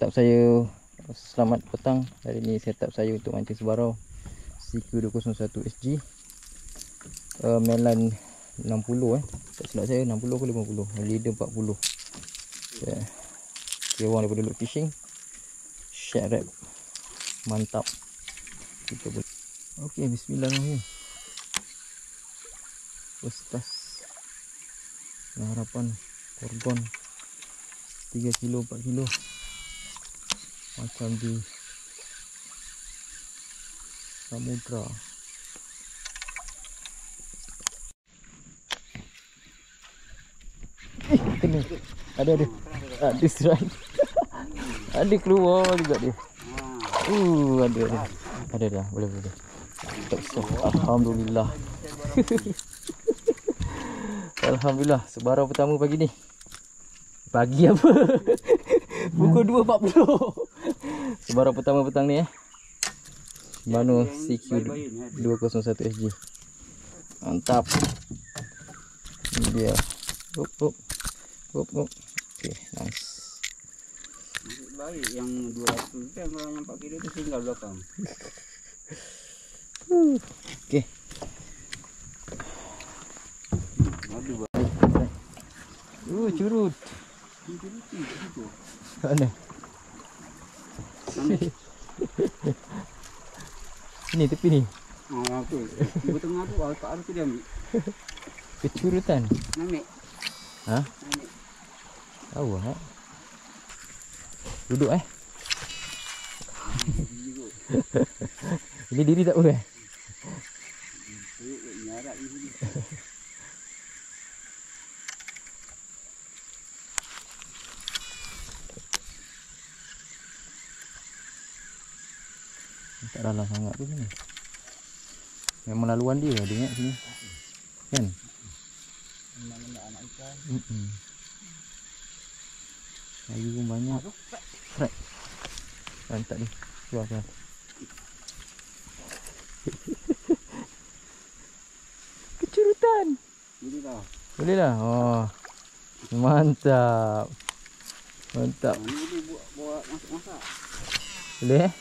setup saya. Selamat petang. Hari ni setup saya untuk mancing sebarau CQ201 SG, mainline 60 tak silap saya, 60 ke 50, leader 40. Dia orang daripada Loop Fishing, share rap mantap. Kita boleh. Okey, bismillahirrahmanirrahim. First class. Harapan korban 3 kilo 4 kilo macam di samudra. Kena. Ada strike. Ada keluar juga dia. Ada dah. Boleh. Tak usah. Alhamdulillah. Alhamdulillah, sebarau pertama pagi ni. Pagi apa? Pukul 2.40. Sebarau pertama petang ni Mano CQ201 SG. Mantap. Ini dia. Hop. Okey, nice. Baik yang 200 kan, kalau yang 4 kilo tu tinggal belakang. Okey. Curut. Mana? Sini tepi ni. Apa? Di tengah tu kat arah tu dia ambil. Kecurutan. Namek. Ha? Namek. Tahu Duduk Ini diri tak boleh. Nyarat di sini. Tak dalam sangat tu sini. Memang laluan dia ingat sini. Kan? Memang nak anak ikan. Ayu pun banyak. Strike. Mantap ni. Keluar. Kecurutan. Boleh lah. Oh. Mantap. Ini boleh buat masak-masak. Boleh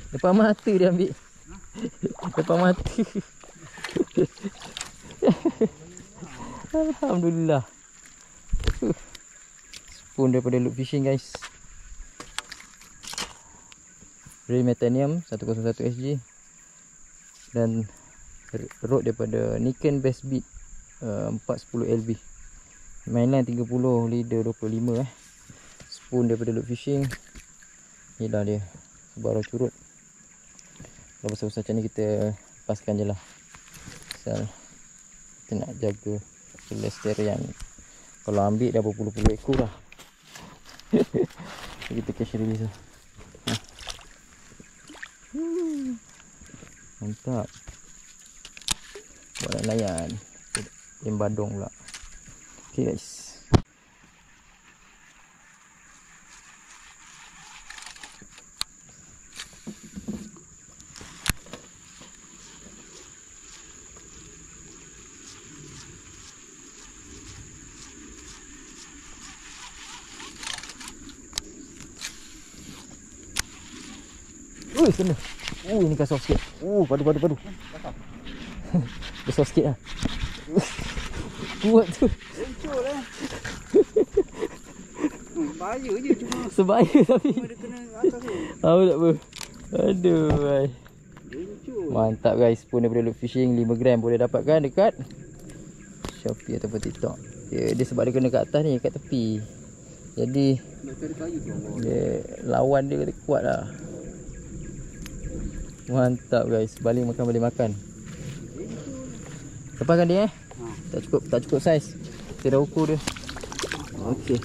depan mata dia ambil. Depan mata. Alhamdulillah. Spoon daripada Loop Fishing guys. Ray Metanium 101 SG. Dan rod daripada Nikon Best Beat 410 LB. Mainline 30, leader 25 Spoon daripada Loop Fishing. Inilah dia sebarau curut. Kalau besar-besar macam ni kita lepaskan je lah. Pasal kita nak jaga kelestarian. Kalau ambil dah berpuluh-puluh ekor lah. Kita cash release lah. Mantap. Buat layan. Yang badong pula. Okay guys. Kena. Ini kasar sikit. Padu. Besar sikit lah. Kuat tu. Hancur bahaya je cuma. Sebaya tapi. Cuma dia kena atas tu. Tahu tak apa. Aduh. Mantap guys. Spoon daripada Loop Fishing 5 gram boleh dapatkan dekat Shopee ataupun TikTok. Dia sebab dia kena kat atas ni, kat tepi. Jadi dia lawan dia kata kuat lah. Mantap guys, boleh makan. Lepaskan dia Ha. Tak cukup saiz. Kita dah ukur dia. Okey.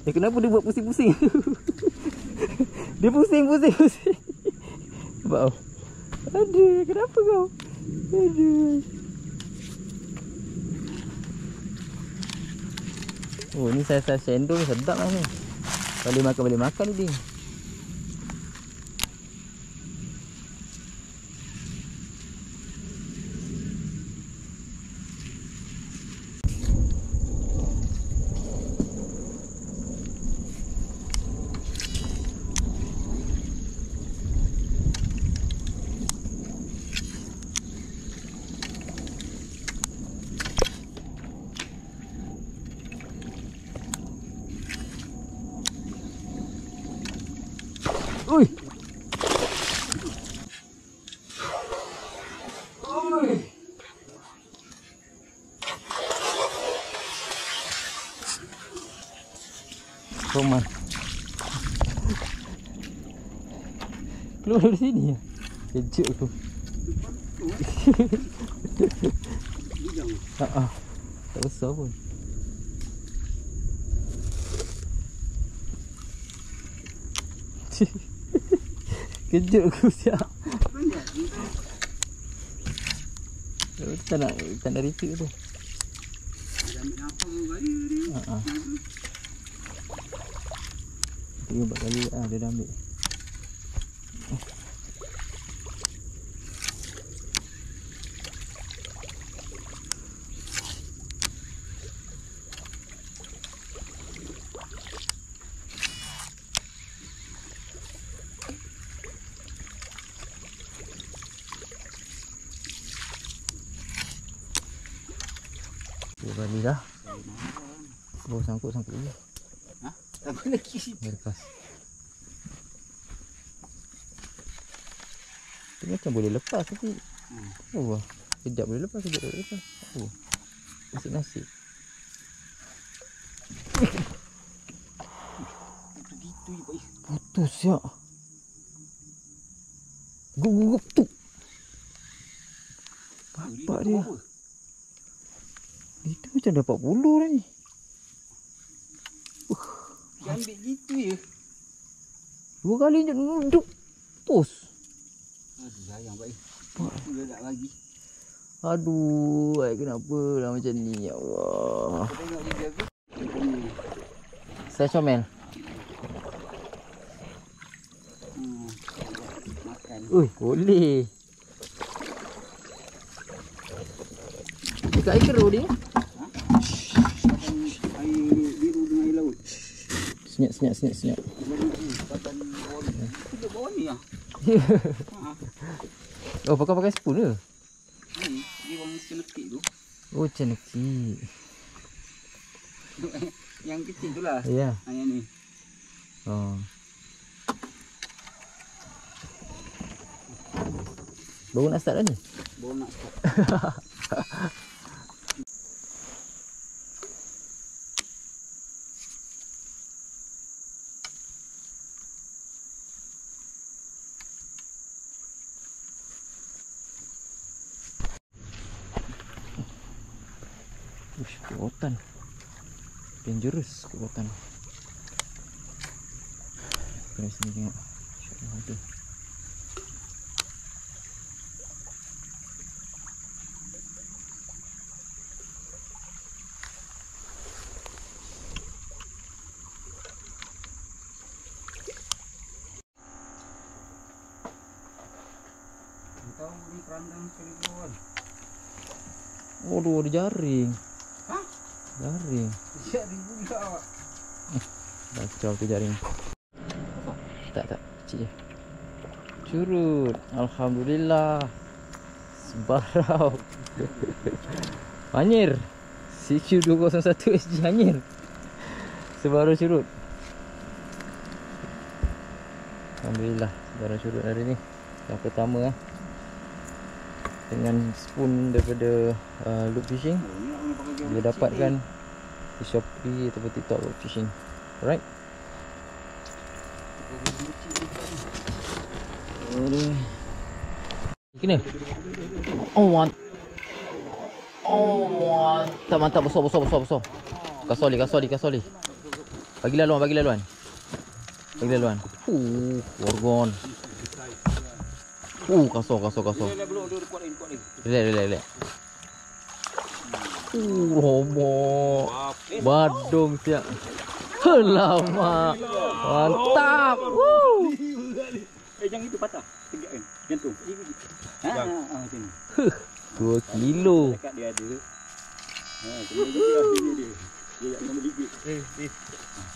Kenapa dia buat pusing-pusing? Dia pusing. Nampak kau? Aduh, kenapa kau? Aduh. Oh, ni saiz-saiz cendol sedap lah ni. Boleh makan ni ding. Ui. Roman. Keluar dari sini ya. Kejut aku. Tak besar pun. Kejut aku siap. Tak nak repeat tu. Dia ambil apa kali dia? Tiga 4 kali dia dah ambil. Dua kali dah. Bawa sangkut dulu. Ha? Tak lagi. Dia lepas. Dia macam boleh lepas tapi oh, kejap boleh lepas, kejap boleh lepas. Oh, nasib-nasib. Gitu je pak. Putus ya. Gugup tu. Bapak dia. Itu macam dapat bulu dah ni. Dia ambil gitu je. Dua kali je duduk. Pus. Aduh sayang pak. Aku dah tak lagi. Aduh, kenapa lah macam ni ya Allah. Tengok dia aku. Saya comel. Makan. Ui, boleh. Dekat air keruh dia. Air biru dengan air laut. Senyap. Pakan bawah ni. Duduk bawah ni lah. Oh, pakai spoon ke? Dia orang cenekik tu. Oh, cenekik. Yang kecil tu lah. Ya. Yang ni. Oh. Baru nak start dah ni? Baru nak start. Ush, kekuatan. Dangerous kekuatan. Kena sini tengok. InsyaAllah ada. Tahu ni kerandang sekali kawan. Oh, dua ada jaring. Hah? Jaring. Jaring pula. Kacau tu jaring. Tak, kecil je. Curut. Alhamdulillah. Sebarau. Anyir. CQ201 SG anyir. Sebarau curut. Alhamdulillah. Sebarau curut hari ni. Yang pertama dengan spoon daripada Loop Fishing. Dia dapatkan di Shopee ataupun TikTok Loop Fishing. Alright. Kena. Oh, one. Oh, mantap, besar. Kasoli. Bagi laluan. Gorgon. Kasar. Relax. Robok. Badung siap. Lama. Mantap. Jangan itu patah. Tegak kan. Jantung. Macam ni. 2 kilo. Dekat dia ada. Dia. Dia nak nombor gigit.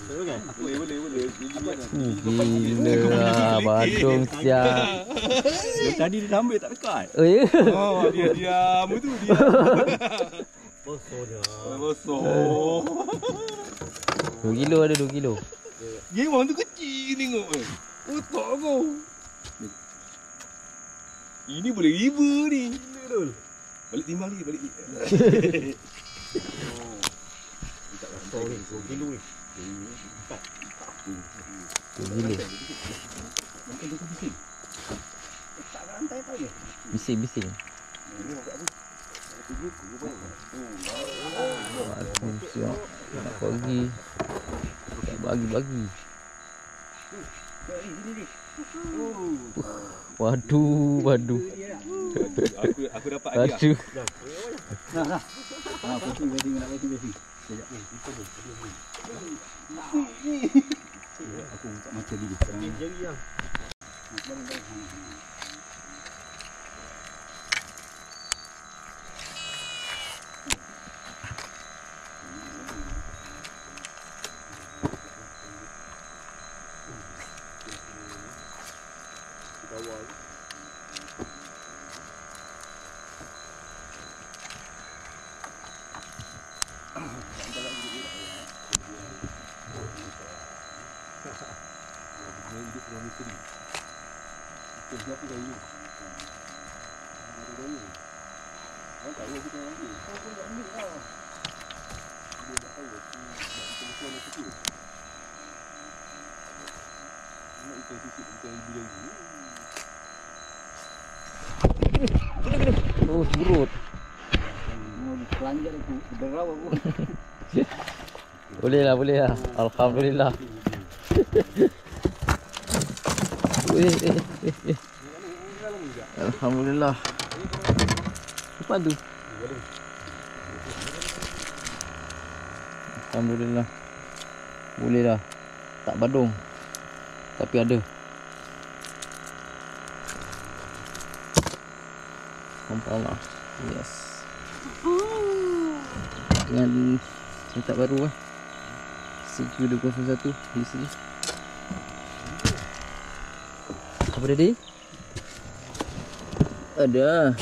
Betul kan? Boleh. Gila. Badung siap. Tadi dia sambil tak dekat. Oh ya? Oh, dia diam tu dia. Bosor dia. Bosor. 2 kilo ada 2 kilo. Gemang tu kecil tengok. Otak kau. Ini boleh riba ni. Gila dul. Balik timbang lagi, balik. Sorry, 2 kilo ni. 2 kilo. Bising. Badung siap. Nak pergi. Tak bagi. Waduh. Aku dapat hadiah. Aduh. Pusing nak pusing. Sekejap. Aku tak macam dia. Jari yang. Oh, surut. Pelanjat aku. Derau aku. Boleh lah. Alhamdulillah. Alhamdulillah. Apa tu? Alhamdulillah. Boleh dah. Tak badung. Tapi ada. Sampailah. Yes. Dengan setup baru lah. CQ201 DC. Apa tadi? Ada.